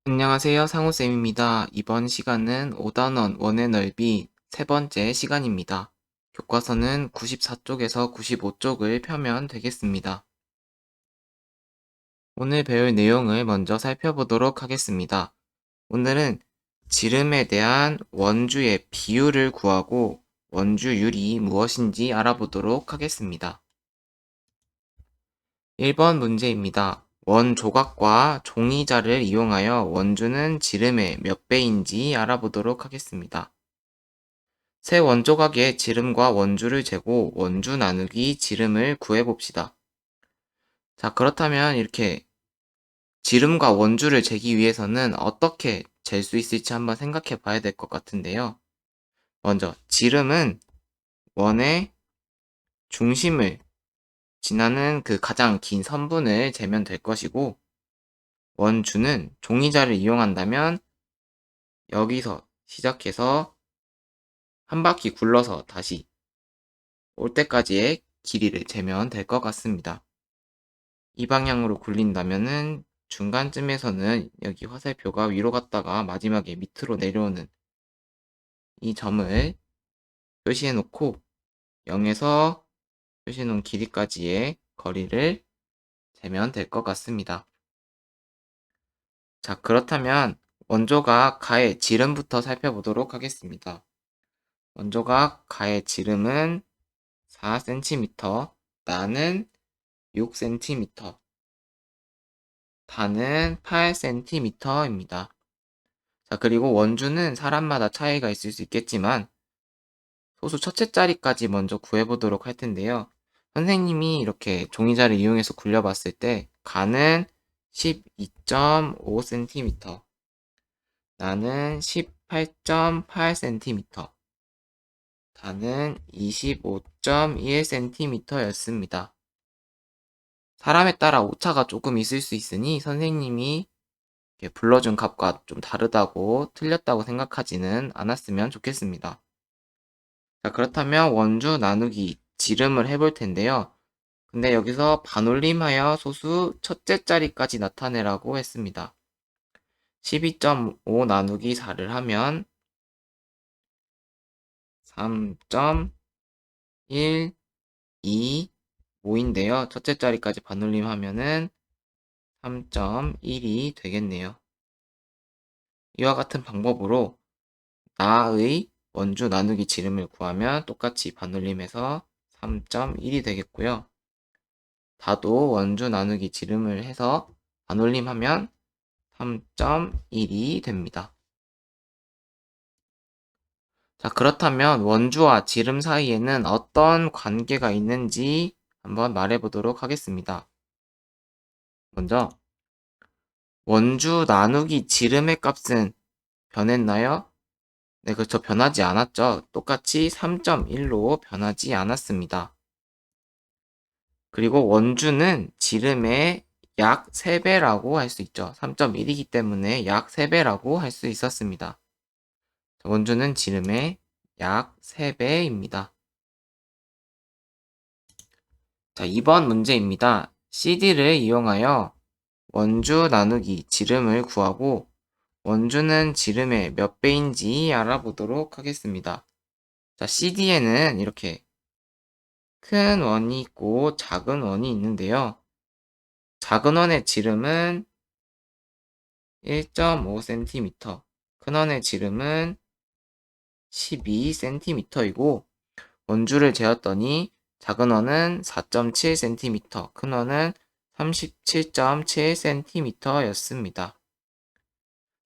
안녕하세요. 상우쌤입니다. 이번 시간은 5단원 원의 넓이 세 번째 시간입니다. 교과서는 94쪽에서 95쪽을 펴면 되겠습니다. 오늘 배울 내용을 먼저 살펴보도록 하겠습니다. 오늘은 지름에 대한 원주의 비율을 구하고 원주율이 무엇인지 알아보도록 하겠습니다. 1번 문제입니다. 원 조각과 종이자를 이용하여 원주는 지름의 몇 배인지 알아보도록 하겠습니다. 세 원조각의 지름과 원주를 재고 원주 나누기 지름을 구해봅시다. 자, 그렇다면 이렇게 지름과 원주를 재기 위해서는 어떻게 잴 수 있을지 한번 생각해 봐야 될 것 같은데요. 먼저 지름은 원의 중심을 지나는 그 가장 긴 선분을 재면 될 것이고, 원주는 종이자를 이용한다면 여기서 시작해서 한 바퀴 굴러서 다시 올 때까지의 길이를 재면 될 것 같습니다. 이 방향으로 굴린다면은 중간쯤에서는 여기 화살표가 위로 갔다가 마지막에 밑으로 내려오는 이 점을 표시해 놓고 0에서 표시해 놓은 길이까지의 거리를 재면 될 것 같습니다. 자, 그렇다면 원조각 가의 지름부터 살펴보도록 하겠습니다. 원조각 가의 지름은 4cm, 나는 6cm, 다는 8cm입니다. 자, 그리고 원주는 사람마다 차이가 있을 수 있겠지만 소수 첫째 자리까지 먼저 구해보도록 할 텐데요. 선생님이 이렇게 종이자를 이용해서 굴려봤을 때 가는 12.5cm, 나는 18.8cm, 다는 25.1cm였습니다. 사람에 따라 오차가 조금 있을 수 있으니 선생님이 불러준 값과 좀 다르다고 틀렸다고 생각하지는 않았으면 좋겠습니다. 자, 그렇다면 원주 나누기 지름을 해볼 텐데요. 근데 여기서 반올림하여 소수 첫째 자리까지 나타내라고 했습니다. 12.5 나누기 4를 하면 3.12인데요. 첫째 자리까지 반올림하면은 3.1이 되겠네요. 이와 같은 방법으로 나의 원주 나누기 지름을 구하면 똑같이 반올림해서 3.1이 되겠고요. 다도 원주 나누기 지름을 해서 반올림하면 3.1이 됩니다. 자, 그렇다면 원주와 지름 사이에는 어떤 관계가 있는지 한번 말해보도록 하겠습니다. 먼저 원주 나누기 지름의 값은 변했나요? 네, 그렇죠. 변하지 않았죠. 똑같이 3.1로 변하지 않았습니다. 그리고 원주는 지름의 약 3배라고 할 수 있죠. 3.1이기 때문에 약 3배라고 할 수 있었습니다. 원주는 지름의 약 3배입니다. 자, 2번 문제입니다. CD를 이용하여 원주 나누기 지름을 구하고 원주는 지름의 몇 배인지 알아보도록 하겠습니다. 자, CD에는 이렇게 큰 원이 있고 작은 원이 있는데요. 작은 원의 지름은 1.5cm, 큰 원의 지름은 12cm이고 원주를 재었더니 작은 원은 4.7cm, 큰 원은 37.7cm였습니다.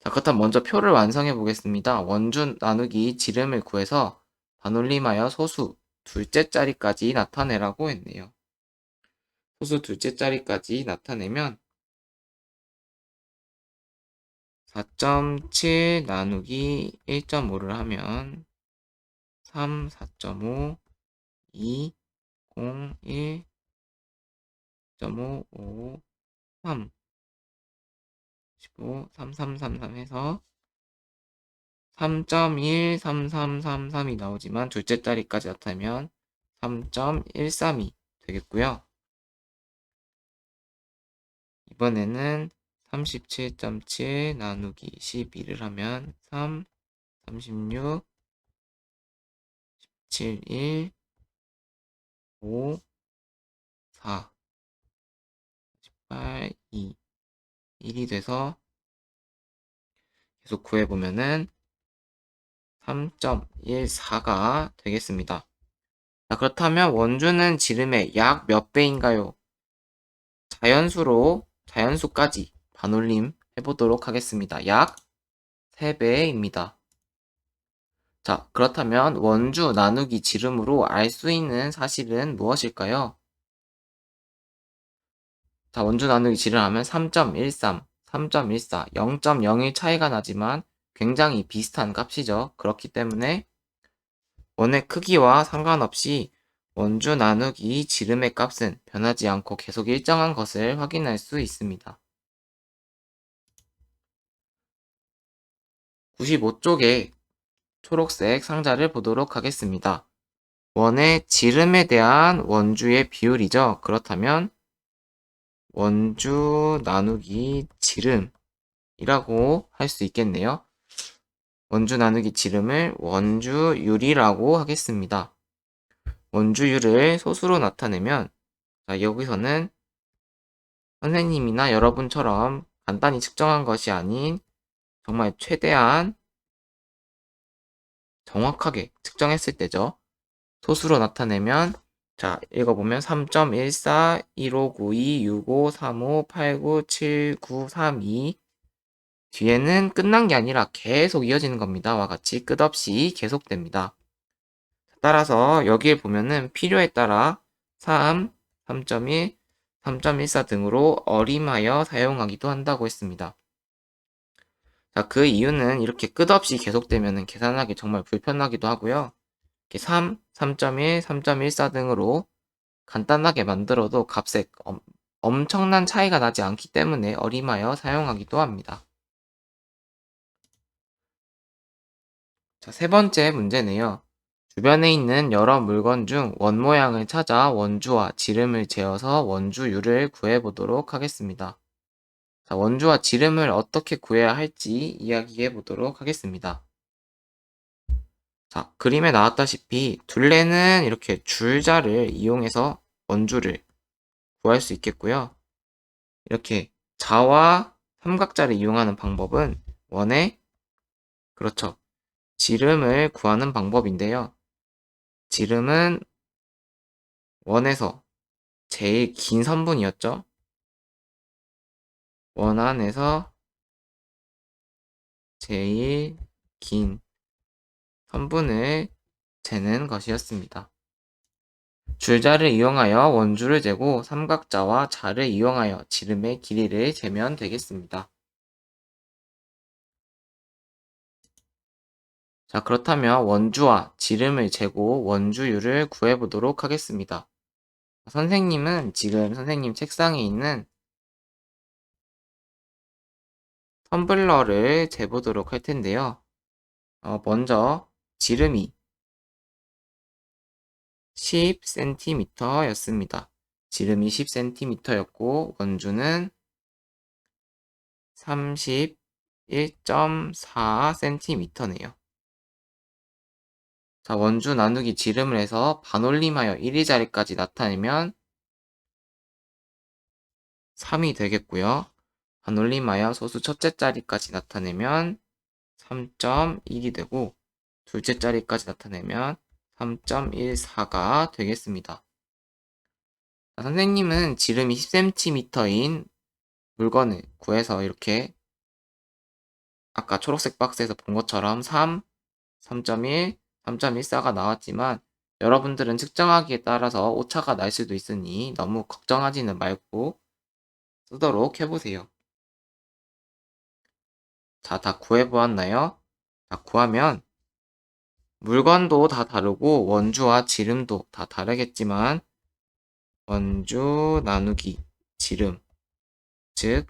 자, 그렇다면 먼저 표를 완성해 보겠습니다. 원주 나누기 지름을 구해서 반올림하여 소수 둘째 자리까지 나타내라고 했네요. 소수 둘째 자리까지 나타내면 4.7 나누기 1.5를 하면 3, 4.5, 2, 0, 1, 5, 5, 3, 15, 3, 3, 3, 3 해서 3.13333이 나오지만 둘째 자리까지 나타내면 3.132 되겠고요. 이번에는 37.7 나누기 12를 하면 3, 36, 7, 1, 5, 4, 8, 2, 1이 돼서 계속 구해보면은 3.14가 되겠습니다. 자, 그렇다면 원주는 지름의 약 몇 배인가요? 자연수까지 반올림 해보도록 하겠습니다. 약 3배입니다. 자, 그렇다면 원주 나누기 지름으로 알 수 있는 사실은 무엇일까요? 자, 원주 나누기 지름하면 3.13, 3.14, 0.01 차이가 나지만 굉장히 비슷한 값이죠. 그렇기 때문에 원의 크기와 상관없이 원주 나누기 지름의 값은 변하지 않고 계속 일정한 것을 확인할 수 있습니다. 95쪽에 초록색 상자를 보도록 하겠습니다. 원의 지름에 대한 원주의 비율이죠. 그렇다면 원주 나누기 지름이라고 할 수 있겠네요. 원주 나누기 지름을 원주율이라고 하겠습니다. 원주율을 소수로 나타내면 자, 여기서는 선생님이나 여러분처럼 간단히 측정한 것이 아닌 정말 최대한 정확하게 측정했을 때죠. 소수로 나타내면 자, 읽어보면 3.14, 1592, 65, 35, 89, 79, 32 뒤에는 끝난 게 아니라 계속 이어지는 겁니다. 와 같이 끝없이 계속됩니다. 따라서 여기에 보면은 필요에 따라 3, 3.1, 3.14 등으로 어림하여 사용하기도 한다고 했습니다. 자, 그 이유는 이렇게 끝없이 계속되면 계산하기 정말 불편하기도 하고요. 이렇게 3, 3.1, 3.14 등으로 간단하게 만들어도 값에 엄청난 차이가 나지 않기 때문에 어림하여 사용하기도 합니다. 자, 세 번째 문제네요. 주변에 있는 여러 물건 중 원 모양을 찾아 원주와 지름을 재어서 원주율을 구해보도록 하겠습니다. 자, 원주와 지름을 어떻게 구해야 할지 이야기해 보도록 하겠습니다. 자, 그림에 나왔다시피 둘레는 이렇게 줄자를 이용해서 원주를 구할 수 있겠고요. 이렇게 자와 삼각자를 이용하는 방법은 원의, 그렇죠, 지름을 구하는 방법인데요. 지름은 원에서 제일 긴 선분이었죠. 원 안에서 제일 긴 선분을 재는 것이었습니다. 줄자를 이용하여 원주를 재고 삼각자와 자를 이용하여 지름의 길이를 재면 되겠습니다. 자, 그렇다면 원주와 지름을 재고 원주율을 구해보도록 하겠습니다. 선생님은 지금 선생님 책상에 있는 텀블러를 재보도록 할 텐데요. 먼저 지름이 10cm 였습니다. 지름이 10cm였고 원주는 31.4cm네요. 자, 원주 나누기 지름을 해서 반올림하여 1위 자리까지 나타내면 3이 되겠고요. 반올림하여 소수 첫째 자리까지 나타내면 3.1이 되고 둘째 자리까지 나타내면 3.14가 되겠습니다. 자, 선생님은 지름이 10cm인 물건을 구해서 이렇게 아까 초록색 박스에서 본 것처럼 3, 3.1, 3.14가 나왔지만 여러분들은 측정하기에 따라서 오차가 날 수도 있으니 너무 걱정하지는 말고 쓰도록 해보세요. 자, 다 구해보았나요? 자, 구하면 물건도 다 다르고 원주와 지름도 다 다르겠지만 원주 나누기 지름, 즉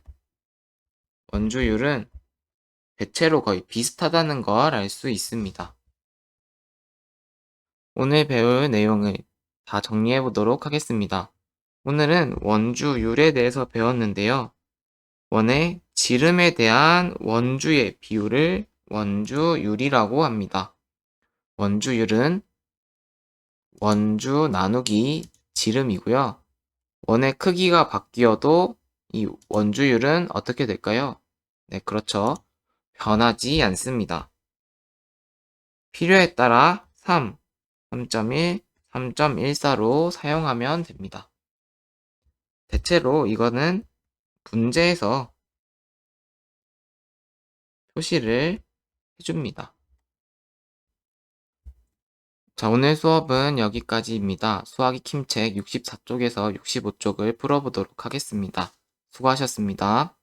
원주율은 대체로 거의 비슷하다는 걸 알 수 있습니다. 오늘 배울 내용을 다 정리해 보도록 하겠습니다. 오늘은 원주율에 대해서 배웠는데요. 원의 지름에 대한 원주의 비율을 원주율이라고 합니다. 원주율은 원주 나누기 지름이고요. 원의 크기가 바뀌어도 이 원주율은 어떻게 될까요? 네, 그렇죠. 변하지 않습니다. 필요에 따라 3, 3.1, 3.14로 사용하면 됩니다. 대체로 이거는 문제에서 표시를 해줍니다. 자, 오늘 수업은 여기까지입니다. 수학 익힘책 64쪽에서 65쪽을 풀어보도록 하겠습니다. 수고하셨습니다.